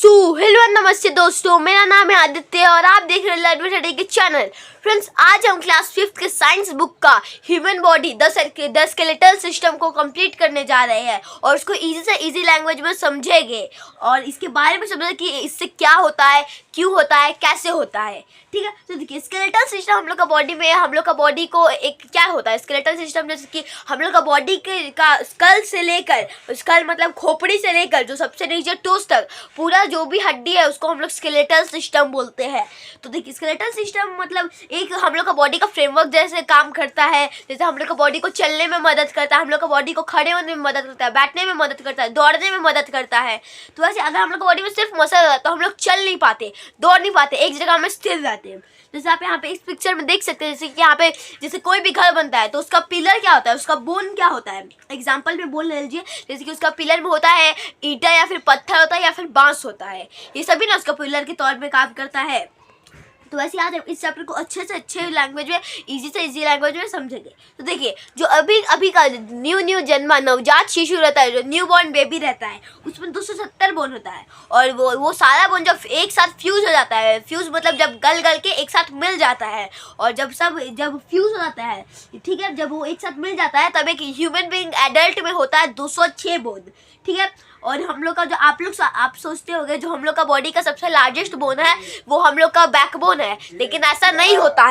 Hello नमस्ते दोस्तों, मेरा नाम है आदित्य और आप देख रहे हैं लर्न विद स्टडी के चैनल। फ्रेंड्स, आज हम क्लास 5th के साइंस बुक का human body the skeletal system को कंप्लीट करने जा रहे हैं और उसको इजी से इजी लैंग्वेज में समझेंगे और इसके बारे में समझेंगे कि इससे क्या होता है, क्यों होता है, कैसे होता है। ठीक है, तो देखिए स्केलेटल सिस्टम हम लोग का बॉडी में, हम लोग का बॉडी को एक क्या होता है स्केलेटल सिस्टम, जैसे कि हम लोग का बॉडी का स्कल से लेकर, स्कल मतलब खोपड़ी से लेकर जो सबसे नीचे टोस तक पूरा जो भी हड्डी है उसको हम लोग स्केलेटल सिस्टम बोलते हैं। तो देखिए स्केलेटल सिस्टम मतलब एक हम लोग का बॉडी का फ्रेमवर्क जैसे काम करता है। जैसे हम लोग का बॉडी को चलने में मदद करता है, हम लोग का बॉडी को खड़े होने में मदद करता है, बैठने में मदद करता है, दौड़ने में मदद करता है। तो वैसे अगर हम लोग का बॉडी में सिर्फ मसल है तो हम लोग चल नहीं पाते, दौड़ नहीं पाते, एक जगह में स्थिर रहते हैं। जैसे आप यहाँ पे इस पिक्चर में देख सकते हैं, जैसे कि यहाँ पे जैसे कोई भी घर बनता है तो उसका पिलर क्या होता है, उसका बोन क्या होता है। एग्जाम्पल में बोल लीजिए, जैसे कि उसका पिलर में होता है ईंटा या फिर पत्थर होता है या फिर बांस होता है, ये सभी ना उसका पिलर के तौर पे काम करता है। तो वैसे आज हम इस चैप्टर को अच्छे से अच्छे लैंग्वेज में, इजी से इजी लैंग्वेज में समझेंगे। तो देखिए जो अभी का न्यू जन्मा नवजात शिशु रहता है, जो न्यू बॉर्न बेबी रहता है, उसमें 270 बोन होता है और वो सारा बोन जब एक साथ फ्यूज हो जाता है, फ्यूज मतलब जब गल के एक साथ मिल जाता है, और जब फ्यूज हो जाता है, ठीक है, जब वो एक साथ मिल जाता है तब एक ह्यूमन बीइंग एडल्ट में होता है 206 बोन। ठीक है, और हम लोग का जो आप सोचते होंगे जो हम लोग का बॉडी का सबसे लार्जेस्ट बोन है वो हम लोग का बैकबोन है, लेकिन ऐसा नहीं होता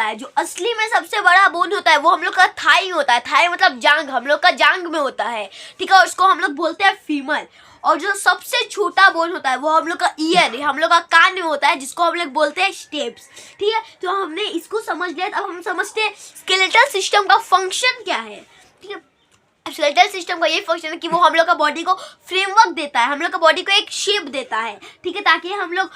है। जो असली में सबसे बड़ा बोन होता है वो हम लोग का थाई होता है। थाई मतलब जांग, हम लोग का जांग में होता है। ठीक है, और उसको हम लोग बोलते हैं फीमर। और जो सबसे छोटा बोन होता है वो हम लोग का ईयर, हम लोग का कान में होता है, जिसको हम लोग बोलते हैं स्टेप्स। ठीक है, तो हमने इसको समझ लिया। अब हम समझते हैं स्केलेटल सिस्टम का फंक्शन क्या है। ठीक है, स्केलेटल सिस्टम का ये फंक्शन है कि वो हम लोग का बॉडी को फ्रेमवर्क देता है, हम लोग का बॉडी को एक शेप देता है। ठीक है, ताकि हम लोग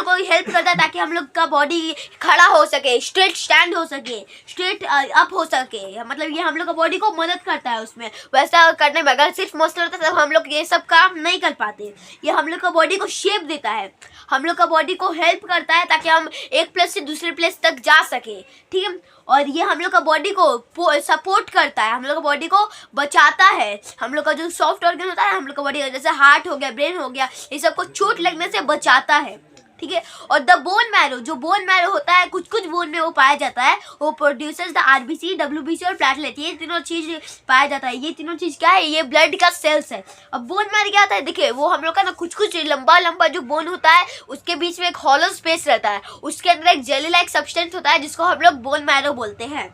को हेल्प करता है ताकि हम लोग का बॉडी खड़ा हो सके, स्ट्रेट स्टैंड हो सके, स्ट्रेट अप हो सके। मतलब ये हम लोग का बॉडी को मदद करता है उसमें। वैसा करने में अगर सिर्फ मसल होता है तब हम लोग ये सब काम नहीं कर पाते। ये हम लोग का बॉडी को शेप देता है, हम लोग का बॉडी को हेल्प करता है ताकि हम एक प्लेस से दूसरे प्लेस तक जा सके। ठीक है, और ये हम लोग का बॉडी को सपोर्ट करता है, हम लोग का बॉडी को बचाता है। हम लोग का जो सॉफ्ट ऑर्गन होता है, हम लोग का बॉडी जैसे हार्ट हो गया, ब्रेन हो गया, ये सबको चोट लगने से बचाता है। ठीक है, और द बोन मैरो, जो बोन मैरो होता है कुछ बोन में वो पाया जाता है, वो प्रोड्यूसर्स द आरबीसी, डब्ल्यूबीसी और प्लेटलेट, ये तीनों चीज पाया जाता है। ये तीनों चीज क्या है, ये ब्लड का सेल्स है। अब बोन मैरो क्या होता है, देखिए वो हम लोग का ना कुछ लंबा जो बोन होता है उसके बीच में एक हॉलो स्पेस रहता है, उसके अंदर एक जेली लाइक सब्सटेंस होता है जिसको हम लोग बोन मैरो बोलते हैं।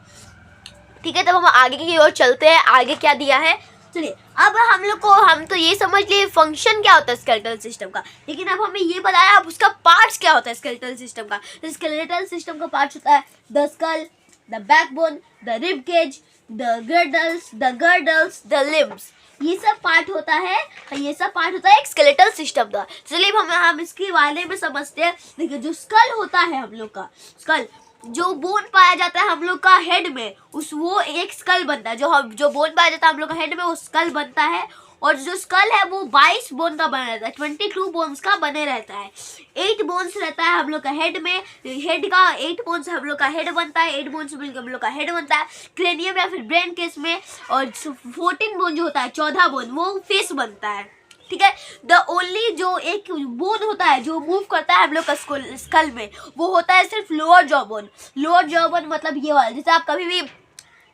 ठीक है, तब हम आगे की ओर चलते हैं। आगे क्या दिया है, चलिए अब हम तो ये समझ लिए फंक्शन क्या होता है स्केलेटल सिस्टम का, लेकिन अब हमें ये बताया अब उसका पार्ट्स क्या होता है स्केलेटल सिस्टम का। तो स्केलेटल सिस्टम का पार्ट्स होता है the skull, the backbone, the rib cage, the girdles, the limbs. ये सब पार्ट होता है, एक स्केलेटल सिस्टम का। चलिए हम इसके बारे में समझते हैं। देखिए जो स्कल होता है, हम लोग का स्कल, जो बोन पाया जाता है हम लोग का हेड में, वो एक स्कल बनता है। जो बोन पाया जाता है हम लोग का हेड में वो स्कल बनता है। और जो स्कल है वो 22 बोन का बना रहता है, 22 बोन्स का बने रहता है। 8 बोन्स रहता है हम लोग का हेड में, हेड का 8 बोन्स हम लोग का हेड बनता है, 8 बोन्स मिलकर हम लोग का हेड बनता है क्रेनियम या फिर ब्रेन केस में। और 14 बोन जो होता है, 14 बोन, वो फेस बनता है। ठीक है, द ओनली जो एक बोन होता है जो मूव करता है हम लोग का स्कल में, वो होता है सिर्फ lower jaw bone. Lower jaw bone मतलब ये वाला, जैसे आप कभी भी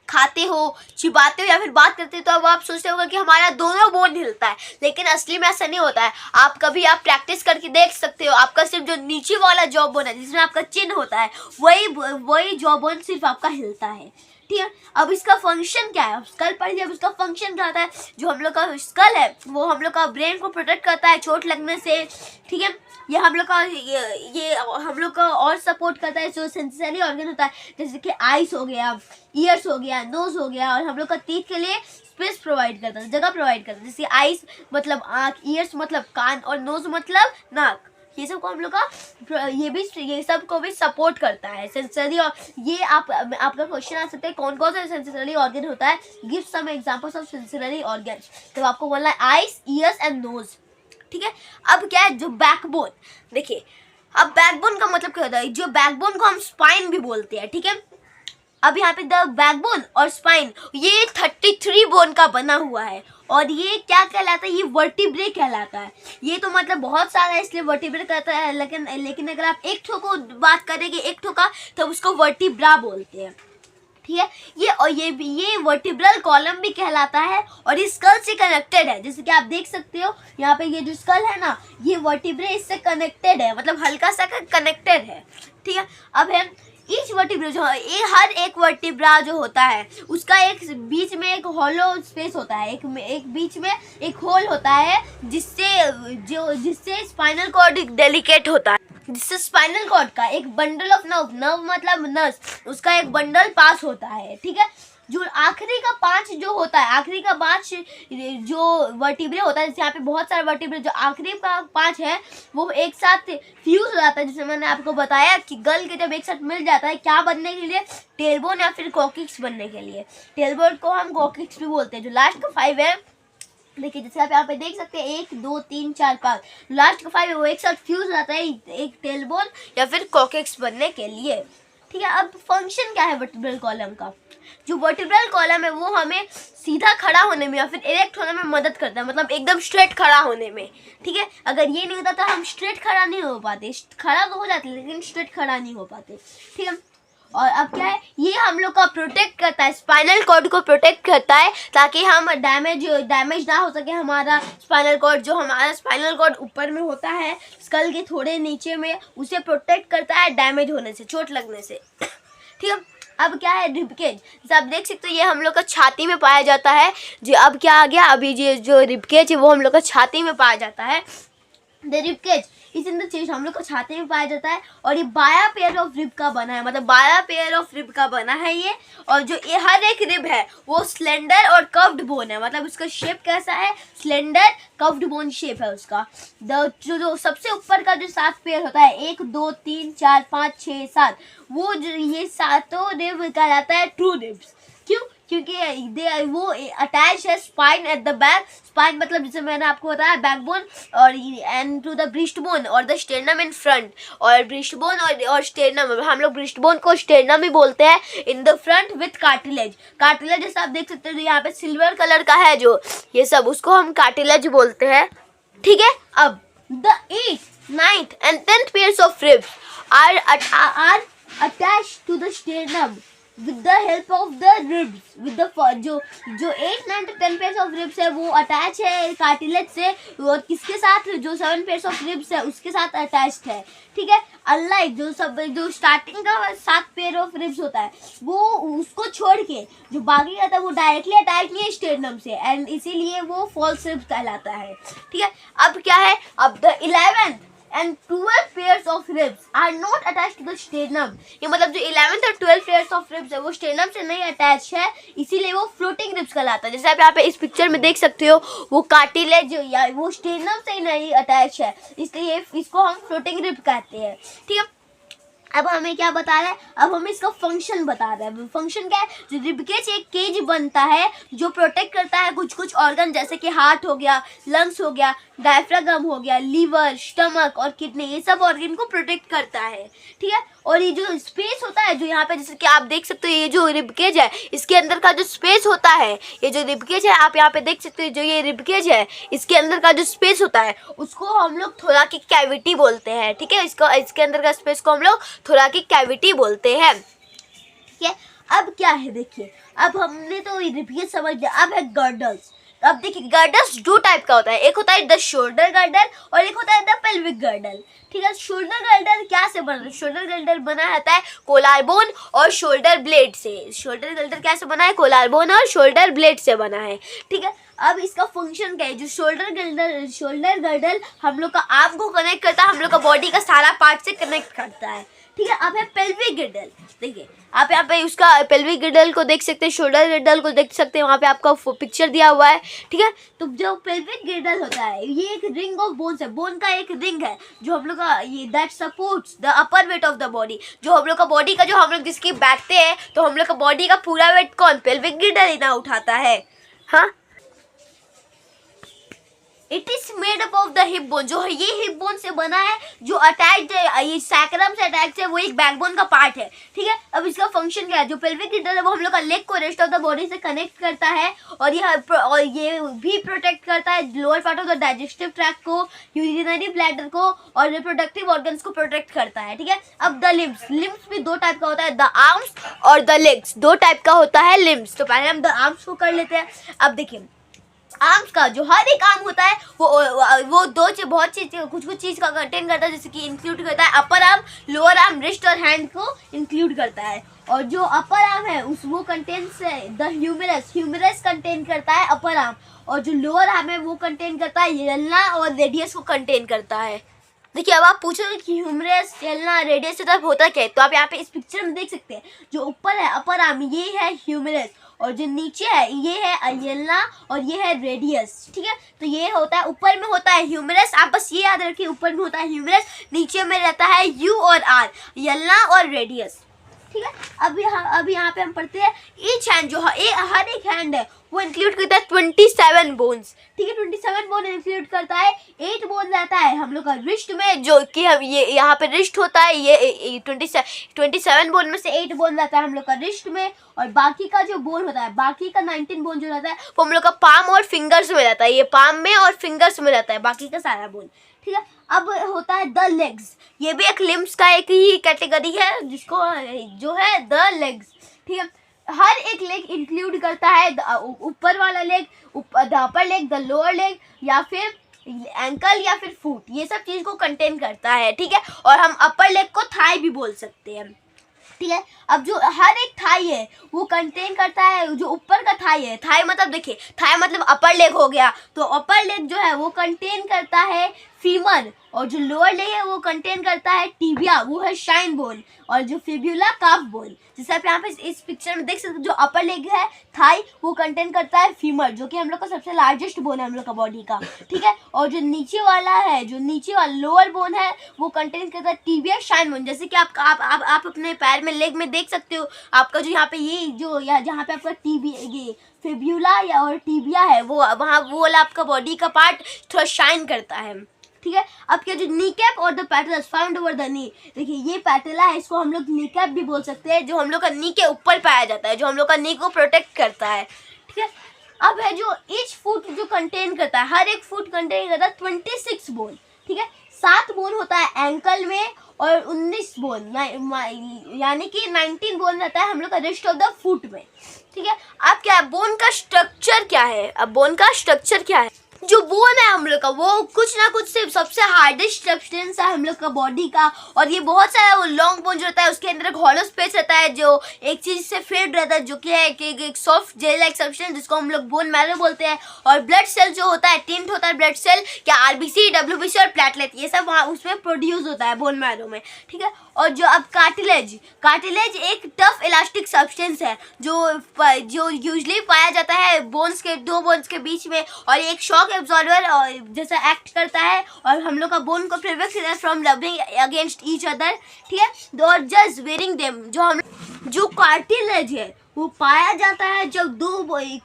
खाते हो, चिबाते हो या फिर बात करते हो तो अब आप सोचते होगा कि हमारा दोनों बोन हिलता है, लेकिन असली में ऐसा नहीं होता है। आप प्रैक्टिस करके देख सकते हो, आपका सिर्फ जो नीचे वाला जॉ बोन है जिसमें आपका चिन्ह होता है वही जॉ बोन सिर्फ आपका हिलता है। ठीक है, अब इसका फंक्शन क्या है, स्कल पर जब इसका फंक्शन क्या होता है, जो हम लोग का स्कल है वो हम लोग का ब्रेन को प्रोटेक्ट करता है चोट लगने से। ठीक है, ये हम लोग का और सपोर्ट करता है जो सेंसरी ऑर्गन होता है, जैसे कि आइस हो गया, ईयर्स हो गया, नोज हो गया, और हम लोग का टीथ के लिए स्पेस प्रोवाइड करता है, जगह प्रोवाइड करता है। जैसे आइस मतलब आँख, ईयर्स मतलब कान, और नोज मतलब नाक। ये सब को हम लोग का ये सब को भी सपोर्ट करता है सेंसरी। और ये आपका क्वेश्चन आ सकता है कौन कौन सा सेंसरी ऑर्गन होता है, give some examples of sensory organ. तो आपको बोलना है आइज, ईयर्स एंड नोज। ठीक है, अब क्या है जो बैकबोन, देखिए अब बैकबोन का मतलब क्या होता है, जो बैकबोन को हम स्पाइन भी बोलते हैं। ठीक है, अब यहाँ पे द बैकबोन और स्पाइन ये 33 बोन का बना हुआ है और ये क्या कहलाता है, ये वर्टिब्रे कहलाता है। ये तो मतलब बहुत सारा है इसलिए वर्टिब्रे कहता है, लेकिन अगर आप एक ठो को बात करेंगे एक ठो का तो उसको वर्टिब्रा बोलते हैं, ठीक है। ये वर्टिब्रल कॉलम भी कहलाता है और ये स्कल से कनेक्टेड है, जैसे कि आप देख सकते हो यहाँ पे ये जो स्कल है ना ये वर्टिब्रे इससे कनेक्टेड है, मतलब हल्का सा कनेक्टेड है, ठीक है। अब है ईच वर्टिब्रा जो है, हर एक वर्टिब्रा जो होता है उसका एक बीच में एक हॉलो स्पेस होता है, एक बीच में एक होल होता है जिससे स्पाइनल कॉर्ड डेलिकेट होता है, जिससे स्पाइनल कॉर्ड का एक बंडल ऑफ नर्व मतलब नस उसका एक बंडल पास होता है, ठीक है। जो आखिरी का 5 जो होता है, आखिरी का 5 जो वर्टिब्रे होता है, जैसे यहाँ पे बहुत सारे वर्टिब्रे, जो आखिरी का 5 है वो एक साथ फ्यूज हो जाता है, जैसे मैंने आपको बताया कि गल के जब एक साथ मिल जाता है क्या बनने के लिए, टेलबोन या फिर कॉकिक्स बनने के लिए। टेलबोन को हम कॉकिक्स भी बोलते हैं। जो लास्ट का 5 है, देखिए जैसे आप यहाँ पे देख सकते हैं 1 2 3 4 5, लास्ट का 5 है वो एक साथ फ्यूज हो जाता है एक टेलबोन या फिर कॉकिक्स बनने के लिए, ठीक है। अब फंक्शन क्या है वर्टिब्रल कॉलम का? जो वर्टिब्रल कॉलम है वो हमें सीधा खड़ा होने में या फिर इरेक्ट होने में मदद करता है, मतलब एकदम स्ट्रेट खड़ा होने में, ठीक है। अगर ये नहीं होता तो हम स्ट्रेट खड़ा नहीं हो पाते, खड़ा तो हो जाते लेकिन स्ट्रेट खड़ा नहीं हो पाते, ठीक है। और अब क्या है, ये हम लोग का प्रोटेक्ट करता है, स्पाइनल कॉर्ड को प्रोटेक्ट करता है ताकि हम डैमेज ना हो सके हमारा स्पाइनल कॉर्ड। जो हमारा स्पाइनल कॉर्ड ऊपर में होता है स्कल के थोड़े नीचे में, उसे प्रोटेक्ट करता है डैमेज होने से, चोट लगने से, ठीक है। अब क्या है, रिबकेज, जैसे आप देख सकते हो ये हम लोग का छाती में पाया जाता है। जो अब क्या आ गया, अभी ये जो रिबकेज है वो हम लोग का छाती में पाया जाता है। द रिबकेज इस इन द चेस्ट हम लोग को छाती में पाया जाता है और ये 12 पेयर ऑफ रिब का बना है, मतलब 12 पेयर ऑफ रिब का बना है ये। और जो ये हर एक रिब है वो स्लेंडर और कर्व्ड बोन है, मतलब उसका शेप कैसा है, स्लेंडर कर्व्ड बोन शेप है उसका। जो सबसे ऊपर का जो 7 पेयर होता है, 1 2 3 4 5 6 7, वो जो ये सातों रिब कहलाता है ट्रू रिब्स। क्यों? क्योंकि वो अटैच है spine at the back, spine मतलब जैसे मैंने आपको बताया बैकबोन और and to the breast bone और द स्टेर्नम इन फ्रंट, और ब्रिस्ट बोन और स्टेर्नम, हम लोग ब्रिस्ट बोन को स्टेर्नम भी बोलते हैं, in the front with cartilage. Cartilage जैसे आप देख सकते हो यहाँ पे सिल्वर कलर का है जो ये सब, उसको हम कार्टिलेज बोलते हैं, ठीक है। अब the 8th 9th and 10th pairs of ribs are attached to the sternum with the help of the ribs, with the जो 8 9 10 pairs of ribs है वो अटैच है कार्टिलेज से, और किसके साथ, जो 7 pairs of ribs है उसके साथ अटैच्ड है, ठीक है। अनलाइक जो स्टार्टिंग का 7 पेयर ऑफ रिब्स होता है वो उसको छोड़ के जो बाकी रहता है वो डायरेक्टली अटैच नहीं है स्टेर्नम से, एंड इसीलिए वो फॉल्स रिब्स कहलाता है, ठीक है। अब क्या है, अब the 11th and 12 pairs of ribs are not attached to the sternum। ये मतलब जो 11th और 12 pairs of ribs है वो sternum से नहीं अटैच है, इसीलिए वो floating ribs कहलाता है। जैसे आप यहाँ पे इस पिक्चर में देख सकते हो वो कार्टिलेज या वो sternum से नहीं अटैच है, इसलिए इसको हम floating rib कहते हैं, ठीक है। अब हमें क्या बता रहा है, अब हमें इसका फंक्शन बता रहा है। फंक्शन क्या है, जो रिबकेज एक केज बनता है जो प्रोटेक्ट करता है कुछ ऑर्गन, जैसे कि हार्ट हो गया, लंग्स हो गया, डायफ्रागम हो गया, लीवर, स्टमक और किडनी, ये सब ऑर्गन को प्रोटेक्ट करता है, ठीक है। और ये जो स्पेस होता है जो यहाँ पे जैसे कि आप देख सकते हो ये जो रिबकेज है इसके अंदर का जो स्पेस होता है, ये जो रिबकेज है आप यहाँ पे देख सकते हो, जो ये रिबकेज है इसके अंदर का जो स्पेस होता है उसको हम लोग थोराकिक कैविटी बोलते हैं, ठीक है। इसके अंदर का स्पेस को हम लोग थोराकिक कैविटी बोलते हैं, ठीक है। अब क्या है, देखिए अब हमने तो रिबकेज समझ लिया, अब है गर्डल्स। अब देखिए गर्डल्स 2 टाइप का होता है, एक होता है द शोल्डर गर्डल और एक होता है द पेल्विक गर्डल, ठीक है। शोल्डर गर्डल क्या से बना है, शोल्डर गर्डल बना रहता है कोलार बोन और शोल्डर ब्लेड से। शोल्डर गर्डल क्या से बना है, कोलार बोन और शोल्डर ब्लेड से बना है, ठीक है। अब इसका फंक्शन क्या है, जो शोल्डर गर्डल हम लोग का आर्म को कनेक्ट करता है, हम लोग का बॉडी का सारा पार्ट से कनेक्ट करता है, ठीक है। अब है पेल्विक गर्डल, देखिए आप यहाँ पे उसका पेल्विक गर्डल को देख सकते हैं, शोल्डर गर्डल को देख सकते हैं, वहाँ पे आपका पिक्चर दिया हुआ है, ठीक है। तो जो पेल्विक गर्डल होता है ये एक रिंग ऑफ बोन्स है, बोन का एक रिंग है जो हम लोग का ये that supports the upper weight of the body. जो हम लोग का बॉडी का जो हम लोग जिसकी बैठते हैं तो हम लोग का बॉडी का पूरा वेट कौन, पेल्विक गर्डल ही ना उठाता है, हाँ। It is made up of the hip bone, जो है ये हिप बोन से बना है, जो अटैच्ड है, ये सैक्रम से अटैच्ड है, वो एक बैकबोन का पार्ट है, ठीक है। अब इसका फंक्शन क्या है, जो पेल्विक गिल्टर है वो हम लोग का लेग को रेस्ट ऑफ द बॉडी से कनेक्ट करता है, और ये भी प्रोटेक्ट करता है lower part of the digestive tract को, यूरिनरी ब्लैडर को और रिप्रोडक्टिव ऑर्गन्स को प्रोटेक्ट करता है, ठीक है। अब द लिम्स भी दो टाइप का होता है, द आर्म्स और द लेग्स, दो टाइप का होता है लिम्स। तो पहले हम द आर्म्स को कर लेते हैं। अब देखिए आर्म्स का जो हर एक आर्म होता है वो बहुत चीज कुछ चीज का कंटेन करता है, जैसे कि इंक्लूड करता है upper arm, lower arm, wrist और हैंड को इंक्लूड करता है। और जो अपर आर्म है वो कंटेन्स द ह्यूमरस कंटेन करता है अपर आर्म, और जो लोअर आर्म है वो कंटेन करता है एल्ना और रेडियस को कंटेन करता है। देखिए अब आप पूछोगे कि ह्यूमरस, एल्ना, रेडियस से तब होता क्या है, तो आप यहाँ पे इस पिक्चर में देख सकते हैं, जो ऊपर है अपर आर्म ये है ह्यूमरस, और जो नीचे है ये है एल्ना और ये है रेडियस, ठीक है। तो ये होता है ऊपर में होता है ह्यूमरस, आप बस ये याद रखिए ऊपर में होता है ह्यूमरस, नीचे में रहता है यू और आर, एल्ना और रेडियस, ठीक है। अब यहाँ पे हम पढ़ते हैं ईच हैंड, जो हर एक हैंड है वो इंक्लूड करता है 27 बोन्स, ठीक है। 27 बोन इंक्लूड करता है, 8 बोन रहता है हम लोग का रिस्ट में, जो कि हम ये यहाँ पे रिस्ट होता है, ये 27 बोन में से 8 बोन रहता है हम लोग का रिस्ट में, और बाकी का जो बोन होता है, बाकी का 19 बोन जो रहता है वो हम लोग का पाम और फिंगर्स में रहता है, ये पाम में और फिंगर्स में रहता है बाकी का सारा बोन, ठीक है। अब होता है द लेग्स, ये भी एक लिम्स का एक ही कैटेगरी है, जिसको जो है द लेग्स, ठीक है। हर एक लेग इंक्लूड करता है ऊपर वाला leg, the upper leg, the lower leg, या फिर एंकल या फिर फुट, ये सब चीज को कंटेन करता है, ठीक है। और हम अपर लेग को थाई भी बोल सकते हैं, ठीक है। अब जो हर एक थाई है वो कंटेन करता है, जो ऊपर का थाई है, थाई मतलब देखिए, थाई मतलब अपर लेग हो गया, तो अपर लेग जो है वो कंटेन करता है फीमर, और जो लोअर लेग है वो कंटेन करता है टिबिया, वो है शाइन बोन, और जो फिब्यूला काफ बोन। जैसे आप यहाँ पे इस पिक्चर में देख सकते हो, जो अपर लेग है थाई वो कंटेन करता है फीमर, जो कि हम लोग का सबसे लार्जेस्ट बोन है हम लोग का बॉडी का, ठीक है। और जो नीचे वाला है, जो नीचे वाला लोअर बोन है वो कंटेन करता है टिबिया शाइन बोन। जैसे कि आप अपने पैर में लेग में देख सकते हो, आपका जो यहाँ पे ये जो जहाँ पे आपका ये फिब्यूला या और टीबिया है, वो वहाँ वो वाला आपका बॉडी का पार्ट थोड़ा शाइन करता है, ठीक है। अब क्या जो नी कैप और the patellas found over the knee, देखिए ये पैटेला है, इसको हम लोग नी कैप भी बोल सकते हैं, जो हम लोग का नी के ऊपर पाया जाता है, जो हम लोग का नी को प्रोटेक्ट करता है, ठीक है। अब है जो ईच फुट जो कंटेन करता है, हर एक फुट कंटेन करता है 26 बोन, ठीक है। 7 बोन होता है एंकल में और 19 बोन यानी कि 19 बोन रहता है हम लोग का रिस्ट ऑफ द फुट में, ठीक है। अब क्या बोन का स्ट्रक्चर क्या है, अब बोन का स्ट्रक्चर क्या है, जो बोन है हम लोग का वो कुछ ना कुछ से सबसे हार्डेस्ट सब्सटेंस है हम लोग का बॉडी का, और ये बहुत सारा वो लॉन्ग बोन जो रहता है उसके अंदर एक हॉलो स्पेस रहता है, जो एक चीज से फिल्ड रहता है, जो कि है कि एक सॉफ्ट जेल लाइक सब्सटेंस जिसको हम लोग बोन मैरो बोलते हैं। और ब्लड सेल जो होता है, टिंट होता है ब्लड सेल, क्या आरबीसी, डब्ल्यूबीसी और प्लेटलेट, ये सब वहाँ उसमें प्रोड्यूस होता है बोन मैरो में, ठीक है। और जो अब कार्टिलेज एक टफ इलास्टिक सब्सटेंस है, जो यूजुअली पाया जाता है बोन्स के, दो बोन्स के बीच में, और एक शॉक एब्जॉर्बर जैसा एक्ट करता है, और हम लोग का बोन को prevent from rubbing against each other, ठीक है। और जस्ट वेयरिंग देम, जो कार्टिलेज है वो पाया जाता है जब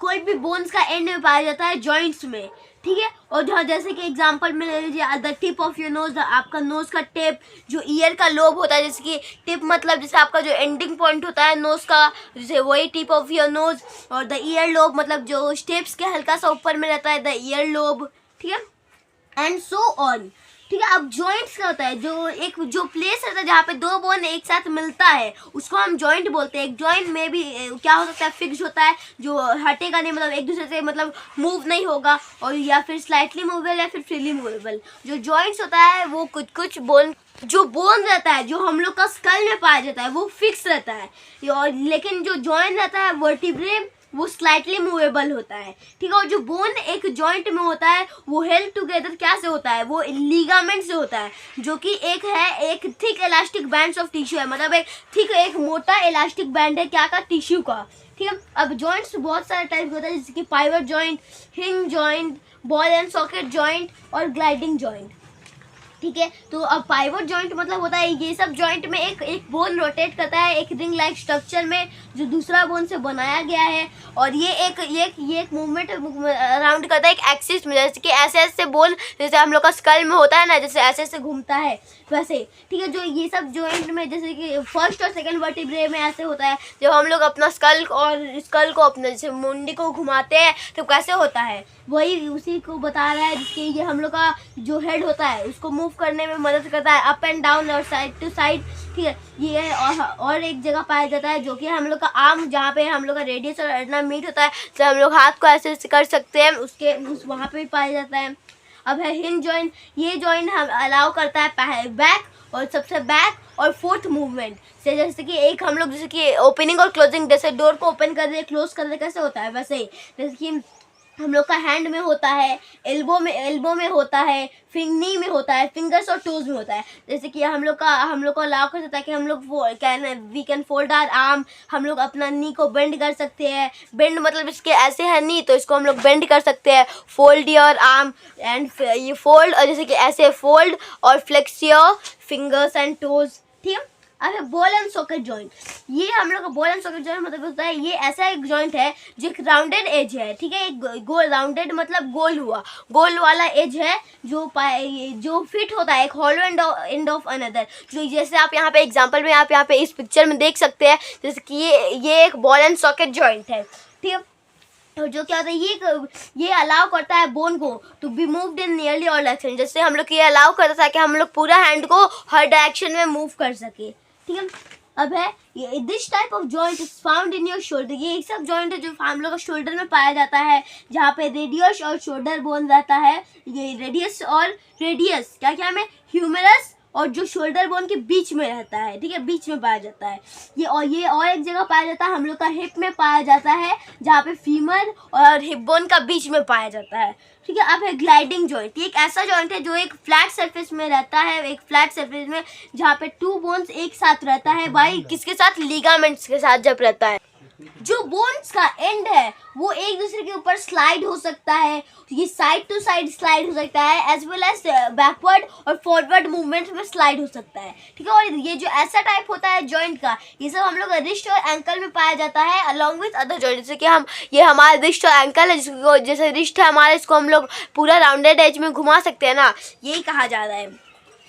कोई भी बोन्स का एंड में पाया जाता है जॉइंट्स में, ठीक है। और जैसे कि एग्जांपल में ले लीजिए the tip of your nose, आपका नोज का टिप, जो ईयर का लोब होता है, जैसे कि टिप मतलब जैसे आपका जो एंडिंग पॉइंट होता है नोज का, जैसे वही टिप ऑफ योर नोज, और द ईयर लोब मतलब जो स्टेप्स के हल्का सा ऊपर में रहता है द ईयर लोब, ठीक है, एंड सो ऑन, ठीक है। अब जॉइंट्स क्या होता है, जो प्लेस रहता है जहाँ पे दो बोन एक साथ मिलता है उसको हम जॉइंट बोलते हैं। एक जॉइंट में भी क्या हो सकता है, फिक्स होता है, जो हटेगा नहीं, मतलब एक दूसरे से मतलब मूव नहीं होगा, और या फिर स्लाइटली मूवेबल या फिर फ्रीली मूवेबल। जो जॉइंट्स होता है वो कुछ बोन रहता है जो हम लोग का स्कल में पाया जाता है वो फिक्स रहता है, और लेकिन जो जॉइंट रहता है वर्टिब्रे वो स्लाइटली मूवेबल होता है, ठीक है। और जो बोन एक जॉइंट में होता है वो हेल्ड टुगेदर क्या से होता है, वो लिगामेंट से होता है, जो कि एक thick elastic bands of tissue है, मतलब एक मोटा इलास्टिक बैंड है क्या का, टिश्यू का, ठीक है। अब जॉइंट्स बहुत सारे टाइप होता है, जैसे कि pivot joint, hinge joint, ball and socket joint और ग्लाइडिंग जॉइंट। ठीक है। तो अब पाइवोट जॉइंट मतलब होता है ये सब जॉइंट में एक बोन रोटेट करता है एक रिंग लाइक स्ट्रक्चर में जो दूसरा बोन से बनाया गया है, और ये एक मूवमेंट अराउंड करता है एक एक्सिस में, जैसे कि ऐसे बोन जैसे हम लोग का स्कल में होता है ना, जैसे ऐसे घूमता है वैसे, ठीक है। जो ये सब जॉइंट में जैसे कि फर्स्ट और सेकंड वर्टिब्रे में ऐसे होता है, जब हम लोग अपना स्कल को अपने जैसे मुंडी को घुमाते हैं तो कैसे होता है, वही उसी को बता रहा है, जिसके ये हम लोग का जो हेड होता है उसको मूव करने में मदद करता है अप एंड डाउन और साइड टू साइड, ठीक है। ये और एक जगह पाया जाता है जो कि हम लोग का आर्म, जहाँ पे हम लोग का रेडियस और एडना मीट होता है, तो हम लोग हाथ को ऐसे कर सकते हैं, वहाँ पे भी पाया जाता है। अब है हिंज जॉइंट, ये जॉइंट हम अलाउ करता है बैक और सबसे बैक और फोर्थ मूवमेंट से, जैसे कि एक हम लोग जैसे कि ओपनिंग और क्लोजिंग, जैसे डोर को ओपन कर दे क्लोज कर दे कैसे होता है वैसे ही, जैसे कि हम लोग का हैंड में होता है, एल्बो में होता है, नी में होता है, फिंगर्स और टोज में होता है। जैसे कि हम लोग को अलाउ कर सकता है कि हम लोग we can fold our arm, हम लोग अपना नी को बेंड कर सकते हैं, बेंड मतलब इसके ऐसे है नी तो इसको हम लोग बेंड कर सकते हैं, फोल्ड योर आर्म एंड ये फोल्ड, और जैसे कि ऐसे फोल्ड और flex your fingers and toes, ठीक है। अब है बॉल एंड सॉकेट जॉइंट, ये हम लोग का बॉल एंड सॉकेट जॉइंट मतलब होता है ये ऐसा एक जॉइंट है जो एक राउंडेड एज है, ठीक है। एक गोल राउंडेड मतलब गोल वाला एज है जो फिट होता है एक हॉलो एंड ऑफ अनदर, जो जैसे आप यहाँ पे एग्जांपल में आप यहाँ पे इस पिक्चर में देख सकते हैं, जैसे कि ये एक बॉल एंड सॉकेट जॉइंट है, ठीक है। और जो क्या होता है ये अलाउ करता है बोन को to be moved in nearly all direction, जैसे हम लोग ये अलाउ करता है कि हम लोग पूरा हैंड को हर डायरेक्शन में मूव कर सके, ठीक है। अब है ये this type of joint is found in your shoulder, ये एक सब जॉइंट है जो हम लोग का शोल्डर में पाया जाता है, जहाँ पे रेडियस और शोल्डर बोन रहता है, ये रेडियस क्या में ह्यूमरस और जो शोल्डर बोन के बीच में रहता है, ठीक है, बीच में पाया जाता है ये और एक जगह पाया जाता है हम लोग का हिप में पाया जाता है, जहाँ पे फीमर और हिप बोन का बीच में पाया जाता है, ठीक है। अब है ग्लाइडिंग जॉइंट, ये एक ऐसा जॉइंट है जो एक फ्लैट सरफेस में रहता है, एक फ्लैट सरफेस में जहाँ पे टू बोन्स एक साथ रहता है, भाई किसके साथ, लिगामेंट्स के साथ जब रहता है, जो बोन्स का एंड है वो एक दूसरे के ऊपर स्लाइड हो सकता है, ये साइड टू साइड स्लाइड हो सकता है, एज वेल एज बैकवर्ड और फॉरवर्ड मूवमेंट्स में स्लाइड हो सकता है, ठीक है। और ये जो ऐसा टाइप होता है जॉइंट का, ये सब हम लोग रिस्ट और एंकल में पाया जाता है अलॉन्ग विथ अदर जॉइंट, जैसे कि ये हमारा रिस्ट और एंकल है, जिसको जैसे रिस्ट है हमारा, इसको हम लोग पूरा राउंडेड एज में घुमा सकते हैं ना, यही कहा जा रहा है।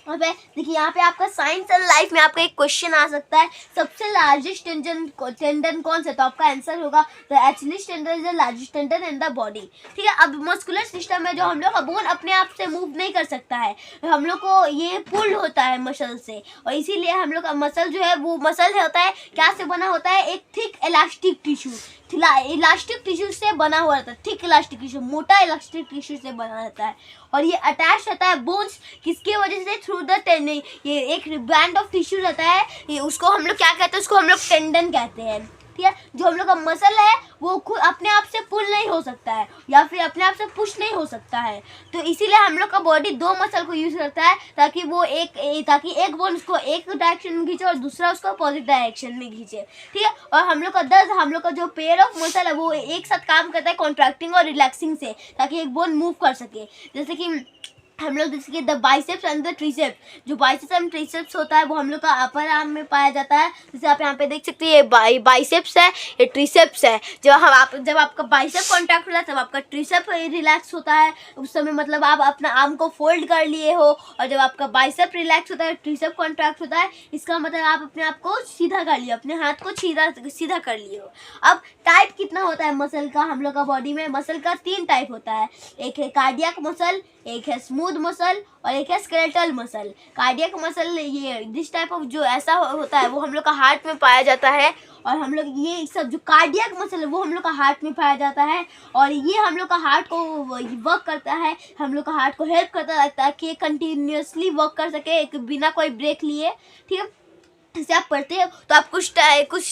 अब देखिए यहाँ पे आपका साइंस एंड लाइफ में आपका एक क्वेश्चन आ सकता है, सबसे लार्जेस्ट टेंडन कौन सा, तो आपका आंसर होगा the Achilles tendon is the largest tendon in the body, ठीक है। अब मस्कुलर सिस्टम में जो हम लोग का बोन अपने आप से मूव नहीं कर सकता है, हम लोग को ये पुल होता है मसल से, और इसीलिए हम लोग का मसल जो है वो मसल होता है क्या से बना होता है, एक थिक इलास्टिक टिश्यू से बना हुआ रहता है, थिक इलास्टिक टिश्यू, मोटा इलास्टिक टिश्यू से बना रहता है, और ये अटैच रहता है बोन्स किसके वजह से, थ्रू द टेंडन, ये एक बैंड ऑफ टिश्यू रहता है, ये उसको हम लोग क्या कहते हैं, उसको हम लोग टेंडन कहते हैं, ठीक है। जो हम लोग का मसल है वो खुद अपने आप से पुल नहीं हो सकता है या फिर अपने आप से पुश नहीं हो सकता है, तो इसीलिए हम लोग का बॉडी दो मसल को यूज करता है ताकि एक बोन उसको एक डायरेक्शन में खींचे और दूसरा उसको अपोजिट डायरेक्शन में खींचे, ठीक है। और हम लोग का जो पेयर ऑफ मसल है वो एक साथ काम करता है कॉन्ट्रैक्टिंग और रिलैक्सिंग से, ताकि एक बोन मूव कर सके, जैसे कि हम लोग जैसे कि द बाइसेप्स एंड द ट्रिसेप्स, जो बाइसेप्स एंड ट्रिसेप्स होता है वो हम लोग का अपर आर्म में पाया जाता है, जैसे आप यहाँ पे देख सकते हैं ये बाइसेप्स है, ये ट्रिसेप्स है। जब आपका बाइसेप कॉन्ट्रैक्ट होता है तब आपका ट्रिसेप रिलैक्स होता है, उस समय मतलब आप अपना आर्म को फोल्ड कर लिए हो, और जब आपका बाइसेप रिलैक्स होता है ट्रिसेप कॉन्ट्रैक्ट होता है, इसका मतलब आप अपने आप को सीधा कर लिए, अपने हाथ को सीधा कर लिए हो। अब टाइप कितना होता है मसल का, हम लोग का बॉडी में मसल का 3 टाइप होता है, एक है कार्डियक मसल, एक है स्मूथ मसल और एक है स्केलेटल मसल। कार्डियक मसल ये दिस टाइप ऑफ जो ऐसा होता है वो हम लोग का हार्ट में पाया जाता है, और हम लोग ये सब जो कार्डियक मसल है वो हम लोग का हार्ट में पाया जाता है, और ये हम लोग का हार्ट को वर्क करता है, हम लोग का हार्ट को हेल्प करता रहता है कि कंटिन्यूसली वर्क कर सके एक बिना कोई ब्रेक लिए, ठीक है। जैसे आप पढ़ते हो तो आप कुछ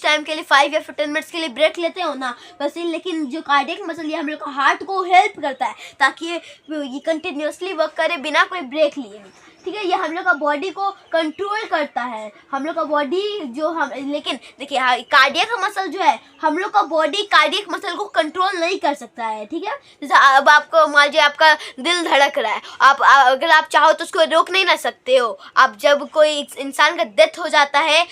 टाइम के लिए 5 या 10 मिनट्स के लिए ब्रेक लेते हो ना वैसे, लेकिन जो कार्डियक मसल ये हम लोग का हार्ट को हेल्प करता है ताकि ये कंटिन्यूसली वर्क करे बिना कोई ब्रेक लिए, ठीक है। ये हम लोग का बॉडी को कंट्रोल करता है, हम लोग का बॉडी जो हम, लेकिन देखिए कार्डियक मसल जो है, हम लोग का बॉडी कार्डियक मसल को कंट्रोल नहीं कर सकता है, ठीक है। जैसे अब आपको मान लीजिए आपका दिल धड़क रहा है, आप अगर आप चाहो तो उसको रोक नहीं ना सकते हो। आप जब कोई इंसान का डेथ हो जाता है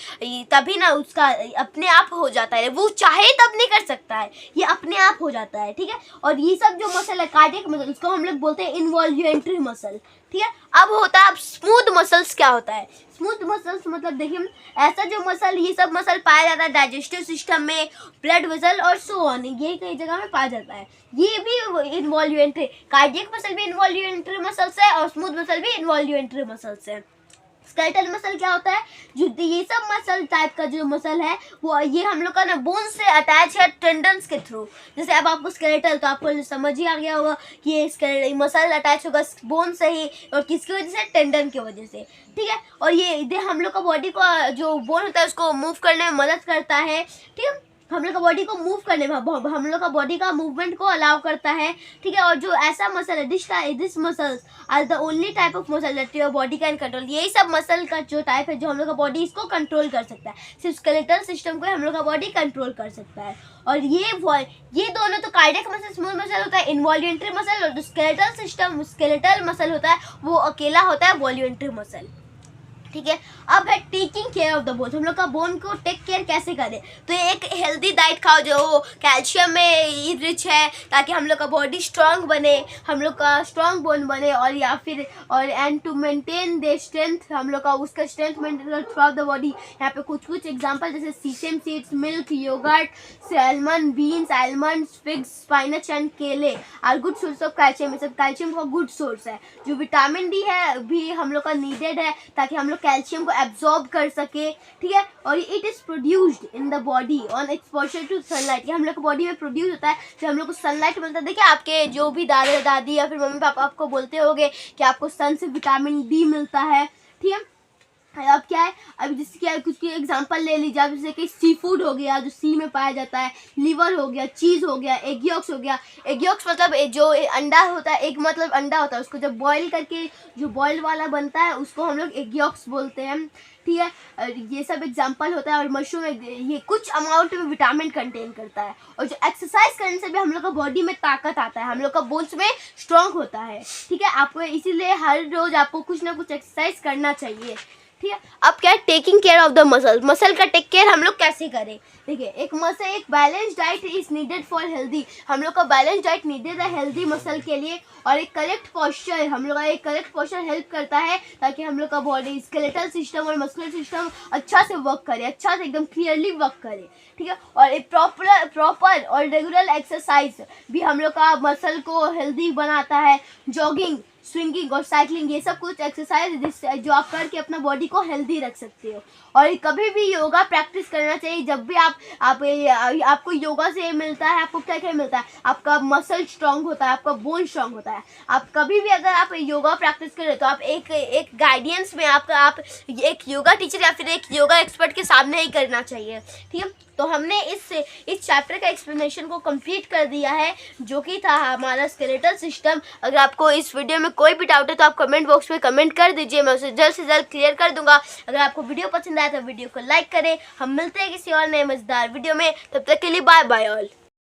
तभी ना उसका अपने आप हो जाता है, वो चाहे तब नहीं कर सकता है, ये अपने आप हो जाता है, ठीक है। और ये सब जो मसल है कार्डियक मसल, उसको हम लोग बोलते हैं इन्वॉल्यूंटरी मसल, ठीक है। अब होता है, अब स्मूथ मसल्स क्या होता है? स्मूथ मसल्स मतलब देखिए ऐसा जो मसल, ये सब मसल पाया जाता है डाइजेस्टिव सिस्टम में, ब्लड वेसल और सो ऑन, ये कई जगह में पाया जाता है। ये भी इन्वॉल्यूंटरी, कार्डियक मसल भी इन्वॉल्यूंटरी मसल्स है और स्मूथ मसल भी इन्वॉल्यूंटरी मसल्स है। स्केलेटल मसल क्या होता है? जो ये सब मसल टाइप का जो मसल है वो ये हम लोग का ना बोन से अटैच है टेंडन्स के थ्रू। जैसे अब आपको स्केलेटल तो आपको समझ ही आ गया होगा कि ये मसल अटैच होगा बोन से ही, और किसकी वजह से? टेंडन की वजह से, ठीक है। और ये हम लोग का बॉडी को जो बोन होता है उसको मूव करने में मदद करता है, ठीक है। हम लोग का बॉडी को मूव करने में, हम लोग का बॉडी का मूवमेंट को अलाउ करता है, ठीक है। और जो ऐसा मसल है, this muscles are the only type of muscle that your body can control. यही सब मसल का जो टाइप है जो हम लोग का बॉडी इसको कंट्रोल कर सकता है, सिर्फ स्केलेटल सिस्टम को हम लोग का बॉडी कंट्रोल कर सकता है। और ये दोनों तो कार्डियक मसल स्मूथ मसल होता है इन्वॉल्यूंटरी मसल, और जो स्केलेटल मसल होता है वो अकेला होता है वॉल्यूंटरी मसल, ठीक है। अब है taking care of the bone, हम लोग का बोन को टेक केयर कैसे करें? तो एक हेल्दी डाइट खाओ जो कैल्शियम में रिच है, ताकि हम लोग का बॉडी स्ट्रांग बने, हम लोग का स्ट्रांग बोन बने, और या फिर और and to maintain the strength, हम लोग का उसका strength maintain throughout the body. यहाँ पे कुछ एग्जांपल जैसे sesame seeds, milk, yogurt, salmon, beans, almonds, figs, spinach and केले are good source of calcium. ये सब कैल्शियम का गुड सोर्स है। जो विटामिन डी है भी हम लोग का नीडेड है, ताकि हम लोग कैल्शियम को एब्जॉर्ब कर सके, ठीक है। और it is produced in the body on exposure to sunlight. ये हम लोग को बॉडी में प्रोड्यूस होता है जब हम लोग को सनलाइट मिलता है। देखिए आपके जो भी दादा दादी या फिर मम्मी पापा आपको बोलते होंगे कि आपको सन से विटामिन डी मिलता है, ठीक है। अब क्या है, अब जैसे क्या कुछ की एग्जांपल ले लीजिए आप, जैसे कि सी फूड हो गया जो सी में पाया जाता है, लिवर हो गया, चीज़ हो गया, एग यॉक्स हो गया। एग यॉक्स मतलब जो अंडा होता है, एग मतलब अंडा होता है, उसको जब बॉईल करके जो बॉईल वाला बनता है उसको हम लोग एग यॉक्स बोलते हैं, ठीक है। ये सब एग्जांपल होता है। और मशरूम ये कुछ अमाउंट में विटामिन कंटेन करता है। और जो एक्सरसाइज करने से भी हम लोग का बॉडी में ताकत आता है, हम लोग का बोन्स में स्ट्रांग होता है, ठीक है। आपको इसीलिए हर रोज आपको कुछ ना कुछ एक्सरसाइज करना चाहिए, ठीक है। अब क्या है, taking care of the muscle का टेक केयर हम लोग कैसे करें? देखिए एक balance diet is needed for healthy, हम लोग का बैलेंस डाइट नीडेड है हेल्दी मसल के लिए। और एक करेक्ट पोस्चर, हम लोग का एक करेक्ट पोस्चर हेल्प करता है ताकि हम लोग का बॉडी स्केलेटल सिस्टम और मस्कुलर सिस्टम अच्छा से वर्क करे, अच्छा से एकदम क्लियरली वर्क करे, ठीक है। और एक प्रॉपर और रेगुलर एक्सरसाइज भी हम लोग का मसल को हेल्दी बनाता है। जॉगिंग, स्विंगिंग और साइकिलिंग, ये सब कुछ एक्सरसाइज जो आप करके अपना बॉडी को हेल्दी रख सकते हो। और कभी भी योगा प्रैक्टिस करना चाहिए। जब भी आपको योगा से मिलता है, आपको क्या क्या मिलता है? आपका मसल स्ट्रांग होता है, आपका बोन स्ट्रांग होता है। आप कभी भी अगर आप योगा प्रैक्टिस करें तो आप एक गाइडेंस में आप एक योगा टीचर या फिर एक योगा एक्सपर्ट के सामने ही करना चाहिए, ठीक है। तो हमने इस चैप्टर का एक्सप्लेनेशन को कंप्लीट कर दिया है, जो कि था हमारा स्केलेटल सिस्टम। अगर आपको इस वीडियो में कोई भी डाउट है तो आप कमेंट बॉक्स में कमेंट कर दीजिए, मैं उसे जल्द से जल्द क्लियर कर दूंगा। अगर आपको वीडियो पसंद आया तो वीडियो को लाइक करें। हम मिलते हैं किसी और नए मजेदार वीडियो में, तब तक के लिए बाय बाय ऑल।